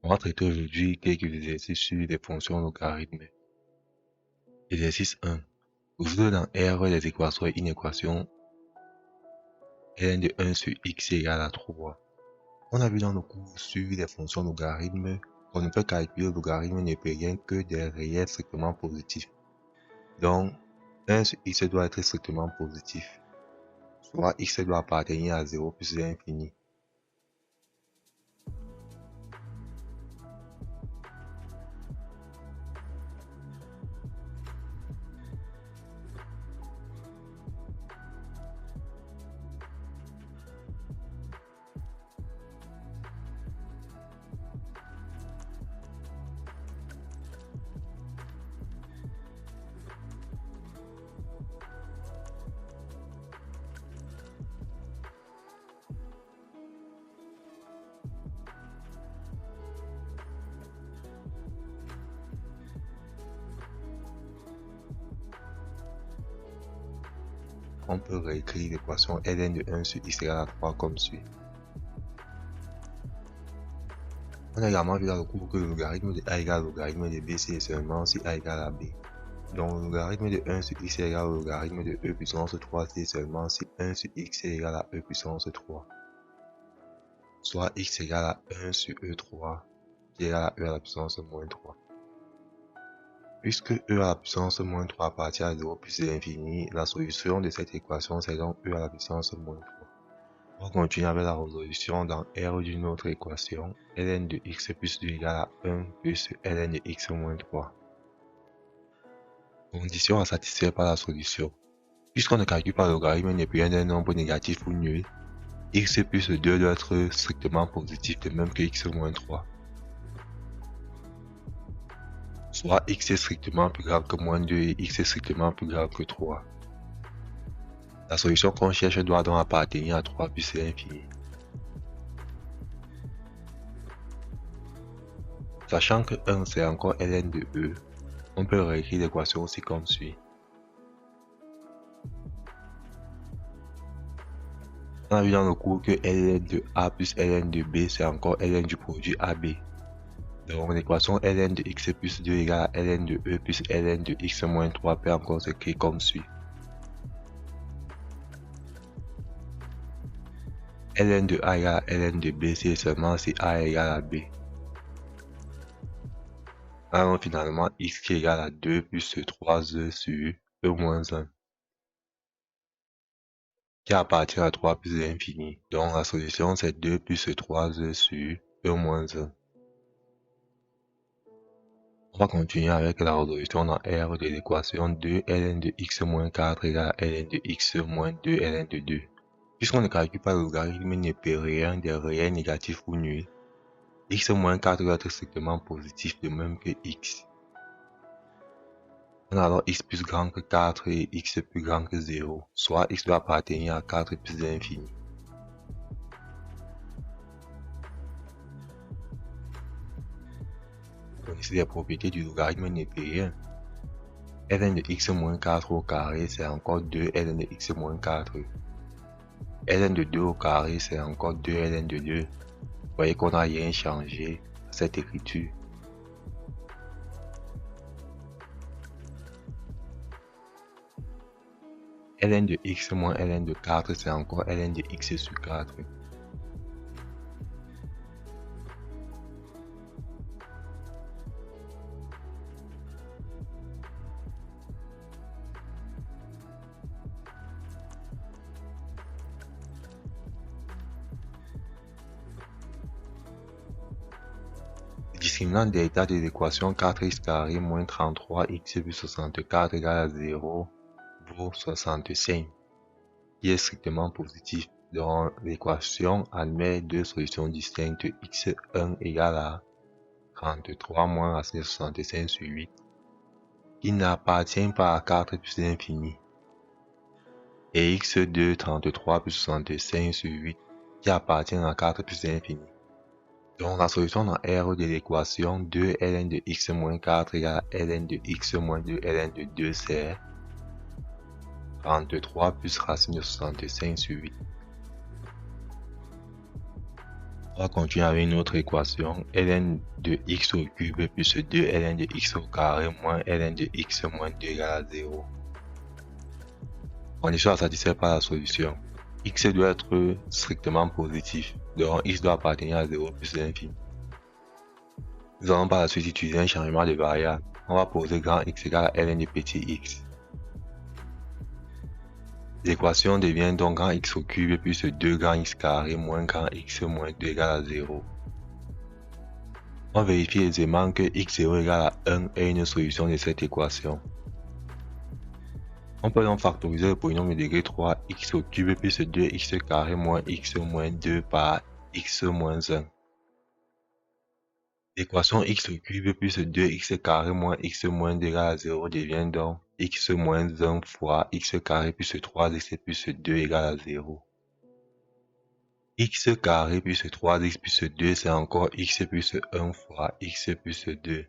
On va traiter aujourd'hui quelques exercices sur les fonctions logarithmes. Exercice 1. Résoudre dans R les équations et une équation ln de 1 sur x égale à 3. On a vu dans le cours sur les fonctions logarithmes qu'on ne peut calculer le logarithme ne peut rien que des réels strictement positifs. Donc, 1 sur x doit être strictement positif, soit x doit appartenir à 0 plus l'infini. On peut réécrire l'équation ln de 1 sur x égale à 3 comme suit. On a également vu dans le cours que le logarithme de a égale au logarithme de b c'est seulement si a égale à b. Donc le logarithme de 1 sur x est égal au logarithme de e puissance 3 c'est seulement si 1 sur x est égal à e puissance 3. Soit x égale à 1 sur e3 qui est égal à e à la puissance moins 3. Puisque e à la puissance moins 3 appartient à 0 plus l'infini, la solution de cette équation c'est donc e à la puissance moins 3. On va continuer avec la résolution dans R d'une autre équation, ln de x plus 2 égale à 1 plus ln de x moins 3. Condition à satisfaire par la solution. Puisqu'on ne calcule pas le logarithme ne peut rien d'un nombre négatif ou nul, x plus 2 doit être strictement positif de même que x moins 3. Soit x est strictement plus grave que moins 2 et x est strictement plus grave que 3. La solution qu'on cherche doit donc appartenir à 3 plus l'infini. Sachant que 1 c'est encore ln de e, on peut réécrire l'équation aussi comme suit. On a vu dans le cours que ln de a plus ln de b c'est encore ln du produit AB. Donc l'équation ln de x plus 2 égale à ln de e plus ln de x moins 3 peut encore s'écrire comme suit. ln de a égale à ln de b c'est seulement si a égale à b. Alors finalement x qui est égal à 2 plus 3e sur e moins 1 qui appartient à 3 plus l'infini. Donc la solution c'est 2 plus 3e sur e moins 1. On va continuer avec la résolution dans R de l'équation 2 ln de x moins 4 égale à ln de x moins 2 ln de 2. Puisqu'on ne calcule pas le logarithme ne peut rien des réels négatifs ou nuls, x moins 4 doit être strictement positif de même que x. On a alors x plus grand que 4 et x plus grand que 0, soit x doit appartenir à 4 plus l'infini. Connaissez les propriétés du logarithme népérien. Ln de x moins 4 au carré c'est encore 2 ln de x moins 4. Ln de 2 au carré c'est encore 2 ln de 2. Vous voyez qu'on n'a rien changé à cette écriture. Ln de x moins ln de 4 c'est encore ln de x sur 4. Le discriminant d'état de l'équation 4x carré moins 33x plus 64 égale à 0 vaut 65, qui est strictement positif. Donc l'équation admet deux solutions distinctes, x1 égale à 33 moins racine de 65 sur 8, qui n'appartient pas à 4 plus l'infini, et x2 33 plus 65 sur 8, qui appartient à 4 plus l'infini. Donc la solution dans R de l'équation 2 ln de x moins 4 égale à ln de x moins 2 ln de 2 c'est 33 plus racine de 65 sur 8. On va continuer avec une autre équation. Ln de x au cube plus 2 ln de x au carré moins ln de x moins 2 égale à 0. Condition à satisfaire par la solution. X doit être strictement positif. Donc x doit appartenir à 0 plus l'infini. Nous allons par la suite utiliser un changement de variable. On va poser grand X égale à ln de petit x. L'équation devient donc grand X au cube plus 2 grand X carré moins grand X moins 2 égale à 0. On vérifie aisément que x0 égale à 1 est une solution de cette équation. On peut donc factoriser le polynôme de degré 3 x au cube plus 2x carré moins x moins 2 par x moins 1. L'équation x au cube plus 2x carré moins x moins 2 égale à 0 devient donc x moins 1 fois x carré plus 3x plus 2 égale à 0. X carré plus 3x plus 2 c'est encore x plus 1 fois x plus 2.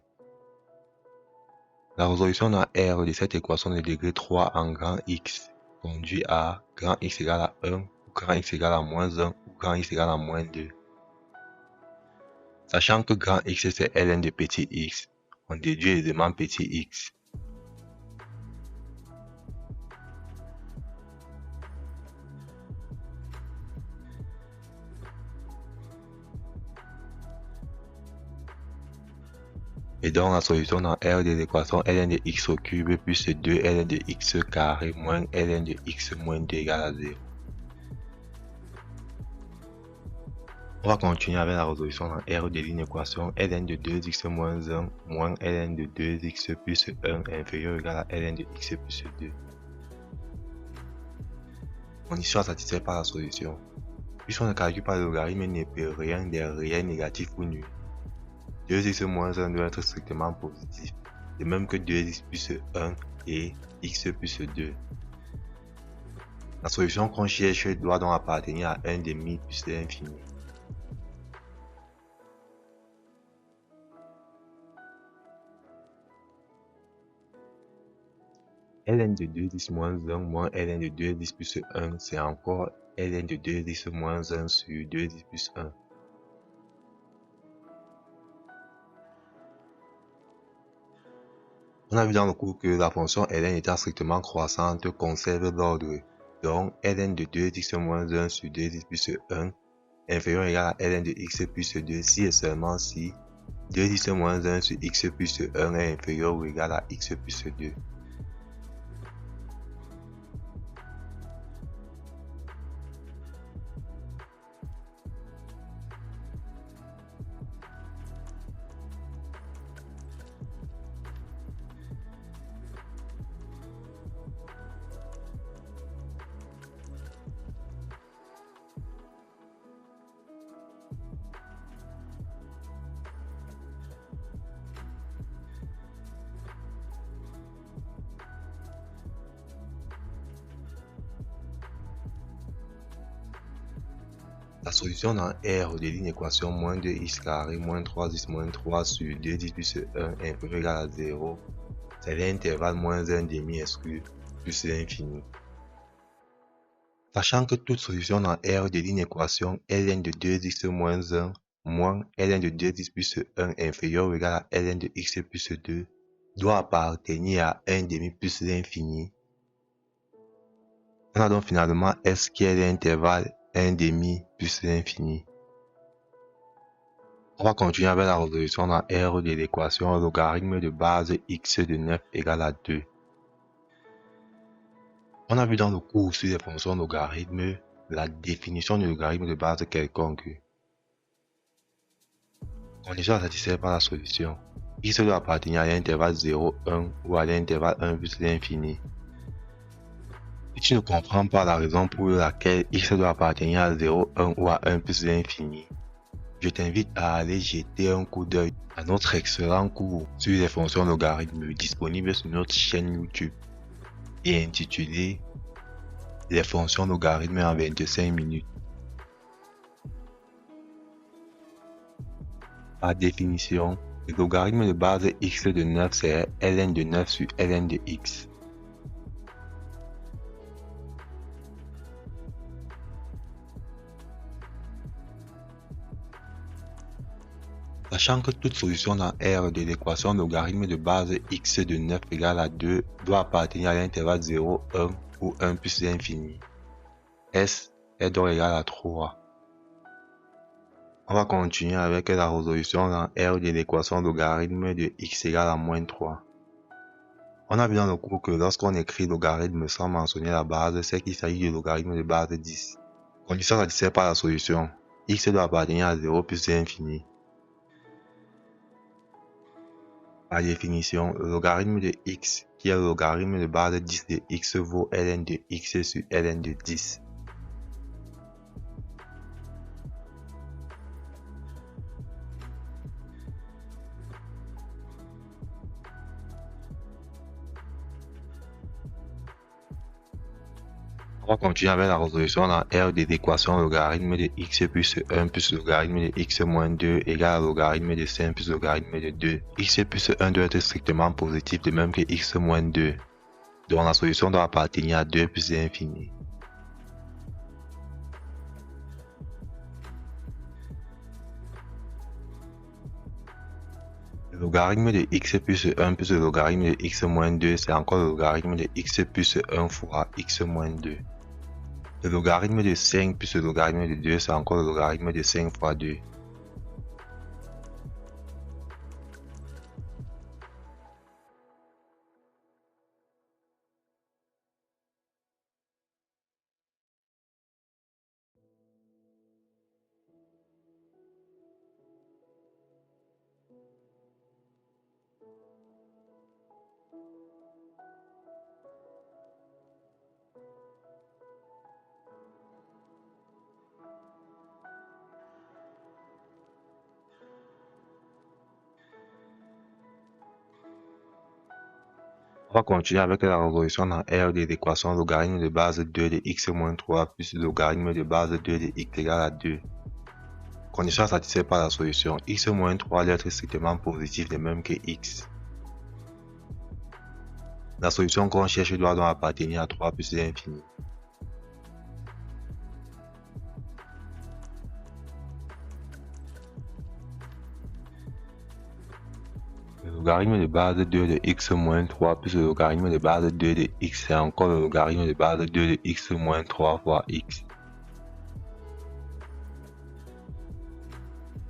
La résolution dans R de cette équation de degré 3 en grand X conduit à grand X égale à 1, ou grand X égale à moins 1, ou grand X égale à moins 2. Sachant que grand X c'est ln de petit x, on déduit aisément petit x. Et donc la solution dans R de l'équation ln de x au cube plus 2 ln de x carré moins ln de x moins 2 égale à 0. On va continuer avec la résolution dans R de l'équation ln de 2x moins 1 moins ln de 2x plus 1 inférieur ou égal à ln de x plus 2. Condition à satisfaire par la solution. Puisqu'on ne calcule pas le logarithme, il ne peut rien des réels négatifs ou nuls. 2x moins 1 doit être strictement positif, de même que 2x plus 1 et x plus 2. La solution qu'on cherche doit donc appartenir à 1 demi plus l'infini. Ln de 2x moins 1 moins ln de 2x plus 1, c'est encore ln de 2x moins 1 sur 2x plus 1. On a vu dans le cours que la fonction ln étant strictement croissante conserve l'ordre. Donc ln de 2x moins 1 sur 2x plus 1 inférieur ou égal à ln de x plus 2 si et seulement si 2x moins 1 sur x plus 1 est inférieur ou égal à x plus 2. La solution dans R de l'équation moins 2x carré moins 3x moins 3 sur 2x plus 1 inférieur ou égal à 0, c'est l'intervalle moins 1 demi exclu plus l'infini. Sachant que toute solution dans R de l'équation ln de 2x moins 1 moins ln de 2x plus 1 inférieur ou égal à ln de x plus 2 doit appartenir à 1 demi plus l'infini, on a donc finalement S qui est l'intervalle 1 demi plus l'infini. On va continuer avec la résolution dans R de l'équation logarithme de base x de 9 égale à 2. On a vu dans le cours sur les fonctions logarithmes la définition du logarithme de base quelconque. Condition à satisfaire par la solution. X doit appartenir à l'intervalle 0, 1 ou à l'intervalle 1 plus l'infini. Si tu ne comprends pas la raison pour laquelle x doit appartenir à 0, 1 ou à 1 plus l'infini, je t'invite à aller jeter un coup d'œil à notre excellent cours sur les fonctions logarithmes disponible sur notre chaîne YouTube et intitulé Les fonctions logarithmes en 25 minutes. Par définition, le logarithme de base x de 9 c'est ln de 9 sur ln de x. Sachant que toute solution dans R de l'équation logarithme de base x de 9 égale à 2 doit appartenir à l'intervalle 0, 1 ou 1 plus l'infini. S est donc égal à 3. On va continuer avec la résolution dans R de l'équation logarithme de x égale à moins 3. On a vu dans le cours que lorsqu'on écrit logarithme sans mentionner la base, c'est qu'il s'agit du logarithme de base 10. Condition satisfaite par la solution. X doit appartenir à 0 plus l'infini. Par définition, le logarithme de x, qui est le logarithme de base 10 de x, vaut ln de x sur ln de 10. On va continuer avec la résolution dans R de l'équation logarithme de x plus 1 plus logarithme de x moins 2 égale à logarithme de 5 plus logarithme de 2. X plus 1 doit être strictement positif, de même que x moins 2. Donc la solution doit appartenir à 2 plus l'infini. Le logarithme de x plus 1 plus le logarithme de x moins 2, c'est encore le logarithme de x plus 1 fois x moins 2. Le logarithme de 5 plus le logarithme de 2, c'est encore le logarithme de 5 fois 2. On va continuer avec la résolution dans R de l'équation logarithme de base 2 de x moins 3 plus le logarithme de base 2 de x égale à 2. Condition satisfaite par la solution. X moins 3 doit être strictement positif, de même que x. La solution qu'on cherche doit donc appartenir à 3 plus l'infini. Le logarithme de base 2 de x moins 3 plus le logarithme de base 2 de x, c'est encore le logarithme de base 2 de x moins 3 fois x.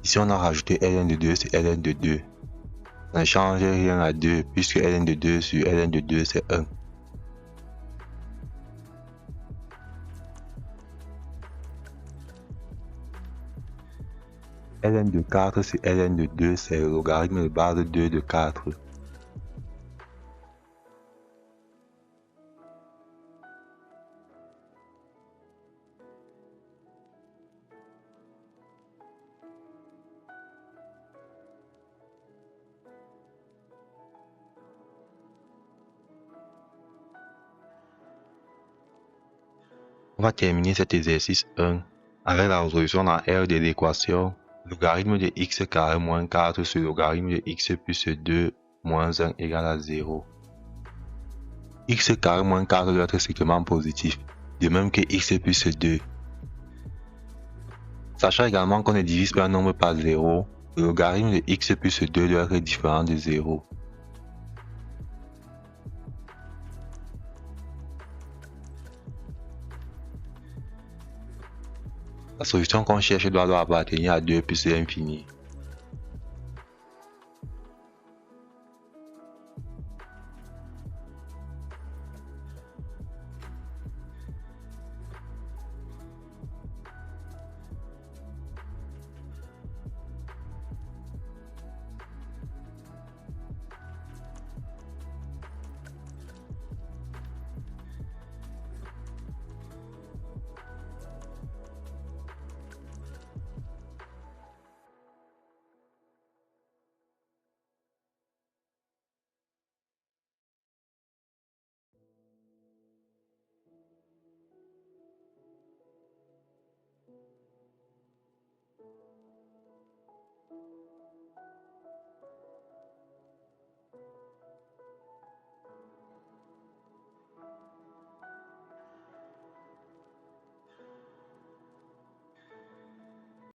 Ici on a rajouté ln de 2 sur ln de 2. Ça ne change rien à 2 puisque ln de 2 sur ln de 2 c'est 1. Ln de 4 sur ln de 2, c'est le logarithme de base 2 de 4. On va terminer cet exercice 1 avec la résolution dans R de l'équation logarithme de x carré moins 4 sur logarithme de x plus 2 moins 1 égale à 0. X carré moins 4 doit être strictement positif, de même que x plus 2. Sachant également qu'on ne divise pas un nombre par 0, le logarithme de x plus 2 doit être différent de 0. La solution qu'on cherche doit appartenir à 2 plus l'infini.